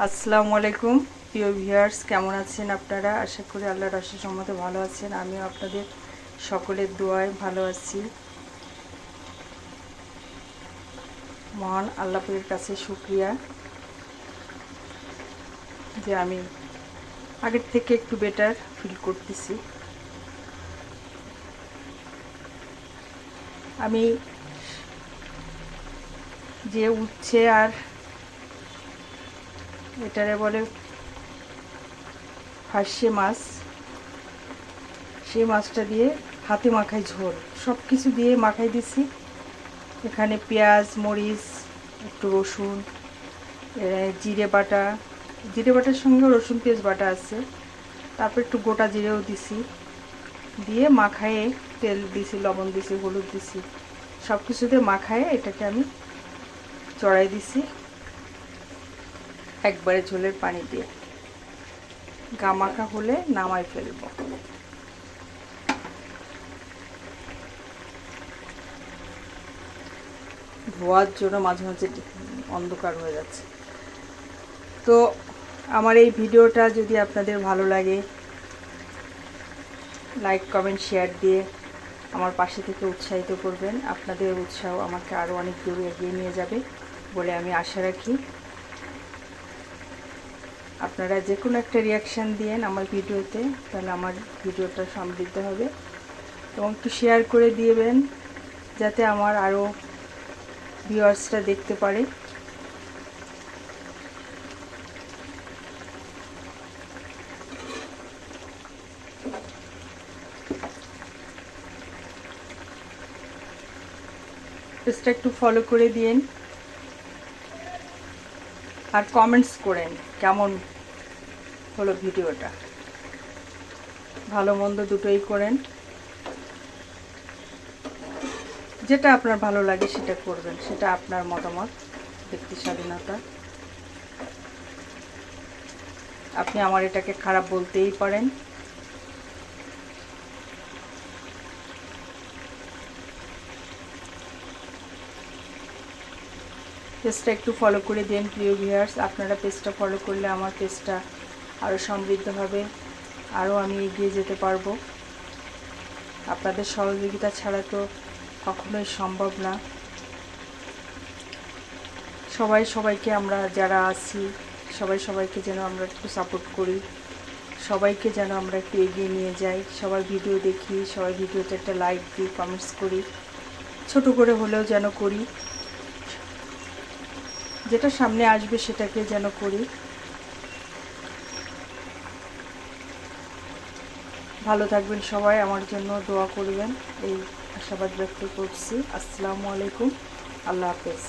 আসসালামু আলাইকুম প্রিয় ভিউয়ার্স, কেমন আছেন আপনারা? আশা করি আল্লাহর অশেষ রহমতে ভালো আছেন। আমিও আপনাদের সকলের দোয়ায় ভালো আছি। মহান আল্লাহের কাছে শুকরিয়া যে আমি আগের থেকে একটু বেটার ফিল করতেছি। আমি যে উচ্ছে আর এটারে বলে ফার্সে মাছ, সেই মাছটা দিয়ে হাতে মাখাই ঝোল সব কিছু দিয়ে মাখাই দিছি। এখানে পেঁয়াজ, মরিচ, একটু রসুন, জিরে বাটার সঙ্গে রসুন পেঁয়াজ বাটা আছে, তারপর একটু গোটা জিরেও দিছি, দিয়ে মাখায়ে তেল দিছি, লবণ দিছি, হলুদ দিছি, সব কিছু দিয়ে মাখায়ে এটাকে আমি চড়াই দিছি একবারে ঝোলের পানি দিয়ে। গা মাখা হলে নামাই ফেলবো। ধোয়ার জন্য মাঝে মাঝে অন্ধকার হয়ে যাচ্ছে। তো আমার এই ভিডিওটা যদি আপনাদের ভালো লাগে, লাইক কমেন্ট শেয়ার দিয়ে আমার পাশে থেকে উৎসাহিত করবেন। আপনাদের উৎসাহ আমাকে আরও অনেক দূরে এগিয়ে নিয়ে যাবে বলে আমি আশা রাখি। আপনারা যে কোনো একটা রিয়াকশান দিয়েন আমার ভিডিওতে, তাহলে আমার ভিডিওটা সমৃদ্ধ হবে, এবং একটু শেয়ার করে দিবেন যাতে আমার আরও ভিউয়ার্সরা দেখতে পারে। পেজটা একটু ফলো করে দিন আর কমেন্টস করেন কেমন হলো ভিডিওটা। ভালো মন্দ দুটোই করেন, যেটা আপনার ভালো লাগে সেটা করবেন, সেটা আপনার মতামত, ব্যক্তি স্বাধীনতা। আপনি আমার এটাকে খারাপ বলতেই পারেন। পেজটা একটু ফলো করে দিন প্রিয় ভিউয়ার্স। আপনারা পেজটা ফলো করলে আমার পেজটা আরও সমৃদ্ধ হবে, আরও আমি এগিয়ে যেতে পারবো। আপনাদের সহযোগিতা ছাড়া তো কখনোই সম্ভব না। সবাইকে আমরা যারা আছি সবাইকে যেন আমরা একটু সাপোর্ট করি, সবাইকে যেন আমরা একটু এগিয়ে নিয়ে যাই। সবার ভিডিও দেখি, সবাই ভিডিওতে একটা লাইক দিই, কমেন্টস করি, ছোট করে হলেও যেন করি। যেটা সামনে আসবে সেটাকে যেন করি। ভালো থাকবেন সবাই, আমার জন্য দোয়া করবেন এই আশাবাদ ব্যক্ত করছি। আসসালামু আলাইকুম, আল্লাহ হাফেজ।